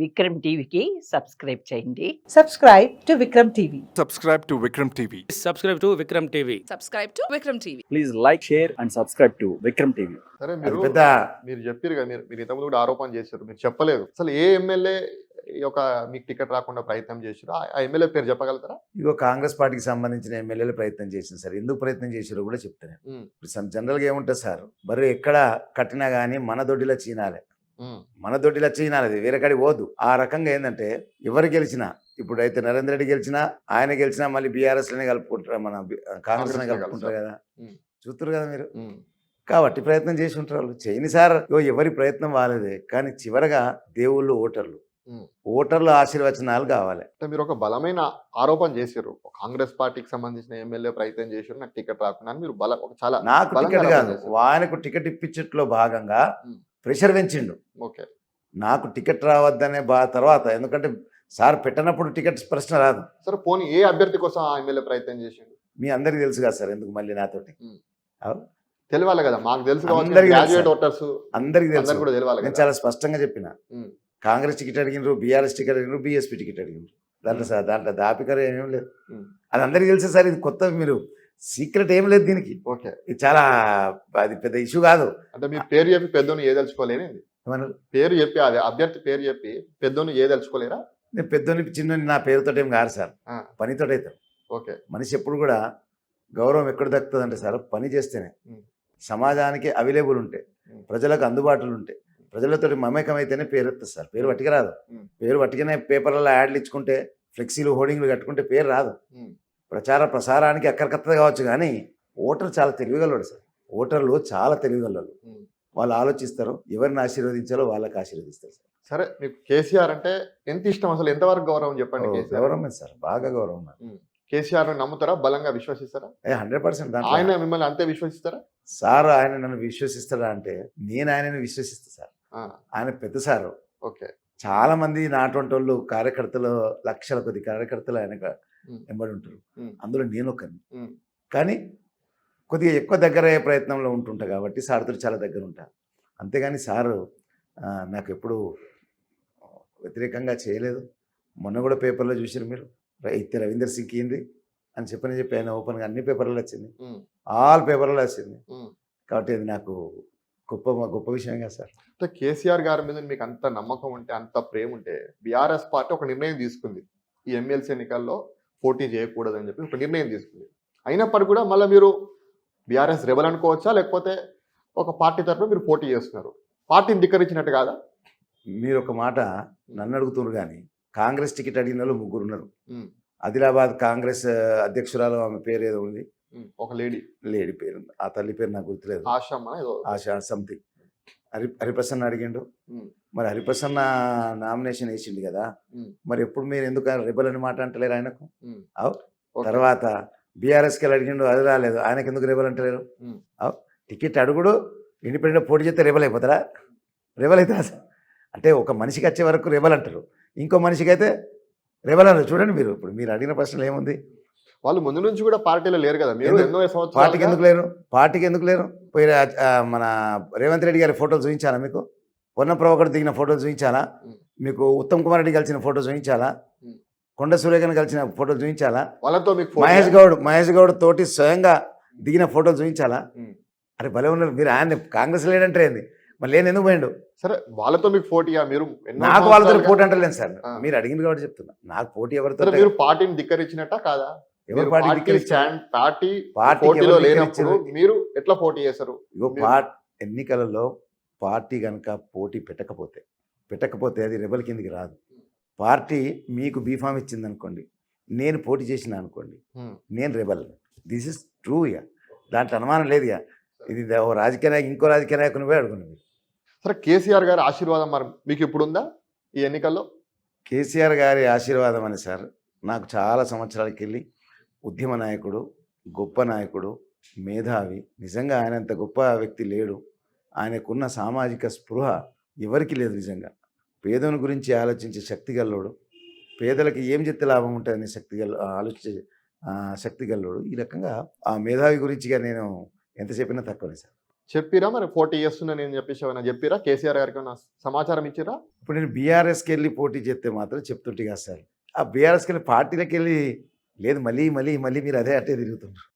విక్రమ్ టీవీకి సబ్స్క్రైబ్ చేయండి. Subscribe to Vikram TV. Subscribe to Vikram TV. Subscribe to Vikram TV. Subscribe to Vikram TV. Please like, share and subscribe to Vikram TV. సరే అది పెద్ద మీరు చెప్పారు కదా, మీరు ఇంతకుముందు కూడా ఆరోపణ చేశారు, మీరు చెప్పలేదు అసలు ఏ ఎమ్మెల్యే మీకు టికెట్ రాకుండా ప్రయత్నం చేశారు, ఆ ఎమ్మెల్యే పేరు చెప్పగలుగుతారా? ఇగో కాంగ్రెస్ పార్టీకి సంబంధించిన ఎమ్మెల్యేలు ప్రయత్నం చేసింది సార్. ఎందుకు ప్రయత్నం చేశారో కూడా చెప్తాను. ఇప్పుడు జనరల్గా ఏముంటుంది సార్, బర్రె ఎక్కడ కట్టినా కానీ మన దొడ్డిలో చీనాలి, మన దొడ్డిలో చీనాలి, వేరే కాడికి పోదు. ఆ రకంగా ఏంటంటే ఎవరు గెలిచినా, ఇప్పుడు అయితే నరేంద్ర రెడ్డి గెలిచినా, ఆయన గెలిచినా మళ్ళీ బీఆర్ఎస్ లోనే కలుపుకుంటారు, మన కాంగ్రెస్ లోనే కలుపుకుంటారు కదా, చూస్తారు కదా మీరు. కాబట్టి ప్రయత్నం చేసి ఉంటారు వాళ్ళు. చేయని సార్, ఎవరి ప్రయత్నం వాళ్ళదే. కానీ చివరగా దేవుళ్ళు ఓటర్లు ఆశీర్వచనాలు కావాలి. అంటే మీరు ఒక బలమైన ఆరోపణ చేశారు, కాంగ్రెస్ పార్టీకి సంబంధించిన ఎమ్మెల్యే ప్రయత్నం చేశారు నాకు టికెట్ రాకుండా అని. మీరు చాలా నాకు టికెట్ కాదు, ఆయనకు టికెట్ ఇప్పించట్లో భాగంగా ప్రెషర్ పెంచిండు. ఓకే, నాకు టికెట్ రావద్దనే తర్వాత, ఎందుకంటే సార్ పెట్టనప్పుడు టికెట్ ప్రశ్న రాదు. సరే పోనీ ఏ అభ్యర్థి కోసం ఆ ఎమ్మెల్యే ప్రయత్నం చేసిండు మీ అందరికి తెలుసు కదా సార్, ఎందుకు మళ్ళీ నాతోటి తెలియాలి కదా, మాకు తెలుసు, అందరికి తెలుసు కూడా తెలియాలి. నేను చాలా స్పష్టంగా చెప్పిన, కాంగ్రెస్ టికెట్ అడిగినారు, బీఆర్ఎస్ టికెట్ అడిగినారు, బీఎస్పీ టికెట్ అడిగినారు. దాంట్లో దాపికర ఏమేం లేదు, అది అందరికి తెలుసు సార్. ఇది కొత్త, మీరు సీక్రెట్ ఏం లేదు దీనికి. ఓకే, ఇది చాలా, అది పెద్ద ఇష్యూ కాదు. అంటే మీ పేరు చెప్పి పెద్దోని ఏదలుచుకోలేని, పేరు చెప్పి అదే అభ్యర్థి పేరు చెప్పి పెద్దోని ఏదలుచుకోలేరా? నేను పెద్దోని చిన్నోని నా పేరుతో ఏం కాదు సార్, పనితో అవుతాను. ఓకే, మనిషి ఎప్పుడు కూడా గౌరవం ఎక్కడ దక్కుతుంది అంటే సార్, పని చేస్తేనే. సమాజానికి అవైలబుల్ ఉంటే, ప్రజలకు అందుబాటులో ఉంటే, ప్రజలతో మమేకం అయితేనే పేరు వస్తుంది సార్. పేరు వట్టిగా రాదు. పేరు వట్టిగానే పేపర్లలో యాడ్లు ఇచ్చుకుంటే, ఫ్లెక్సీలు హోర్డింగ్లు కట్టుకుంటే పేరు రాదు. ప్రసారానికి అక్కడికత్తది కావచ్చు, కానీ ఓటర్ చాలా తెలివిగలడు సార్. ఓటర్లు చాలా తెలివిగలరు, వాళ్ళు ఆలోచిస్తారు, ఎవరిని ఆశీర్వదించాలో వాళ్ళకి ఆశీర్వదిస్తారు సార్. సరే, మీకు కేసీఆర్ అంటే ఎంత ఇష్టం, అసలు ఎంతవరకు గౌరవం చెప్పండి? గౌరవం సార్, బాగా గౌరవం. కేసీఆర్ నమ్ముతారా, బలంగా విశ్వసిస్తారా? 100%. ఆయన మిమ్మల్ని అంతే విశ్వసిస్తారా? సార్ ఆయన నన్ను విశ్వసిస్తారా అంటే నేను ఆయనను విశ్వసిస్తా సార్. ఆయన పెద్ద సారు. ఓకే, చాలా మంది నాటువంటి వాళ్ళు, కార్యకర్తలు, లక్షల కొద్ది కార్యకర్తలు ఆయన వెంబడి ఉంటారు, అందులో నేను ఒకరిని. కానీ కొద్దిగా ఎక్కువ దగ్గర అయ్యే ప్రయత్నంలో ఉంటుంటా కాబట్టి సార్తో చాలా దగ్గర ఉంటా. అంతేగాని సారు నాకు ఎప్పుడు వ్యతిరేకంగా చేయలేదు. మొన్న కూడా పేపర్లో చూసారు మీరు, అయితే రవీందర్ సింగ్ ఏంది అని చెప్పి ఆయన ఓపెన్గా అన్ని పేపర్లలో వచ్చింది, ఆల్ పేపర్లలో వచ్చింది. కాబట్టి అది నాకు గొప్ప విషయం కదా సార్. అంటే కేసీఆర్ గారి మీద మీకు అంత నమ్మకం ఉంటే, అంత ప్రేమ ఉంటే, బీఆర్ఎస్ పార్టీ ఒక నిర్ణయం తీసుకుంది, ఈ ఎమ్మెల్సీ ఎన్నికల్లో పోటీ చేయకూడదని చెప్పి ఒక నిర్ణయం తీసుకుంది. అయినప్పటికీ కూడా మళ్ళీ మీరు బీఆర్ఎస్ రెబల్ అనుకోవచ్చా, లేకపోతే ఒక పార్టీ తరఫున మీరు పోటీ చేస్తున్నారు, పార్టీని ధిక్కరించినట్టు కాదా? మీరు ఒక మాట నన్ను అడుగుతున్నారు, కానీ కాంగ్రెస్ టికెట్ అడిగిన వాళ్ళు 3 ఉన్నారు. ఆదిలాబాద్ కాంగ్రెస్ అధ్యక్షురాలు, ఆమె పేరు ఏదో ఉంది, ఒక లేడీ పేరు, ఆ తల్లి పేరు నాకు గుర్తులేదు, ఆశా సంథింగ్. హరిప్రసన్న అడిగిండు, మరి హరిప్రసన్న నామినేషన్ వేసిండు కదా, మరి ఎప్పుడు మీరు ఎందుకు రెబల్ అని మాట అంటలేరు ఆయనకు? తర్వాత బీఆర్ఎస్కి అడిగిండు, అది రాలేదు, ఆయనకు ఎందుకు రెబల్ అంటలేరు? టికెట్ అడుగుడు, ఇండిపెండెంట్ పోటీ చేస్తే రెబల్ అయిపోతారా? రెబల్ అవుతారా? అంటే ఒక మనిషికి వచ్చే వరకు రెబల్ అంటారు, ఇంకో మనిషికి అయితే రెబల్ అన్నారు. చూడండి మీరు, ఇప్పుడు మీరు అడిగిన ప్రశ్నలు ఏముంది, వాళ్ళు ముందు నుంచి కూడా పార్టీలో లేరు కదా, మీరు పార్టీకి ఎందుకు లేరు? పోయి మన రేవంత్ రెడ్డి గారి ఫోటోలు చూపించాలా మీకు? పొన్నం ప్రభాకర్ దిగిన ఫోటోలు చూపించాలా మీకు? ఉత్తమ్ కుమార్ రెడ్డి కలిసిన ఫోటోలు చూపించాలా? కొండ సూర్యకన్ కలిసిన ఫోటోలు చూపించాలా? వాళ్ళతో మహేష్ గౌడ్ తోటి స్వయంగా దిగిన ఫోటోలు చూపించాలా? అరే భలే ఉన్నారు మీరు. ఆయన కాంగ్రెస్ లేడంటే ఏంది, మళ్ళీ నేను ఎందుకు పోయిండు? సరే, వాళ్ళతో మీకు పోటీయా? మీరు నాకు వాళ్ళతో పోటీ అంటలేను సార్, మీరు అడిగింది కాబట్టి చెప్తున్నా. నాకు పోటీ ఎవరితో? మీరు పార్టీని ధిక్కరించినట్ట కాదా? ఎవరు పార్టీలో లేనప్పుడు మీరు ఎట్లా పోటీ చేశారు? ఎన్నికలలో పార్టీ కనుక పోటీ పెట్టకపోతే అది రెబల్ కిందికి రాదు. పార్టీ మీకు బీఫామ్ ఇచ్చింది అనుకోండి, నేను పోటీ చేసిన అనుకోండి, నేను రెబల్. దిస్ ఇస్ ట్రూ ఇక, దాంట్లో అనుమానం లేదు ఇక. ఇది రాజకీయ నాయకు ఇంకో రాజకీయ నాయకుని పోయి అడుగున్నది. సరే, కేసీఆర్ గారి ఆశీర్వాదం మరి మీకు ఇప్పుడు ఉందా ఈ ఎన్నికల్లో? కేసీఆర్ గారి ఆశీర్వాదం అని సార్, నాకు చాలా సంవత్సరాలకి వెళ్ళి ఉద్యమ నాయకుడు, గొప్ప నాయకుడు, మేధావి. నిజంగా ఆయనంత గొప్ప వ్యక్తి లేడు. ఆయనకున్న సామాజిక స్పృహ ఎవరికి లేదు. నిజంగా పేదోని గురించి ఆలోచించే శక్తి గల్లోడు, పేదలకు ఏం చెప్తే లాభం ఉంటుందని ఆలోచించే శక్తి గల్లోడు. ఈ రకంగా ఆ మేధావి గురించిగా నేను ఎంత చెప్పినా తక్కువనే సార్. చెప్పిరా మరి పోటీ చేస్తున్నా నేను చెప్పేసి ఏమైనా చెప్పిరా కేసీఆర్ గారికి ఏమైనా సమాచారం ఇచ్చిరా? ఇప్పుడు నేను బీఆర్ఎస్కి వెళ్ళి పోటీ చేస్తే మాత్రం చెప్తుంటే కదా సార్, ఆ బీఆర్ఎస్కి వెళ్ళి పార్టీలకు వెళ్ళి లేదు, మళ్ళీ మళ్ళీ మళ్ళీ మీరు అదే అట్టే తిరుగుతున్నారు.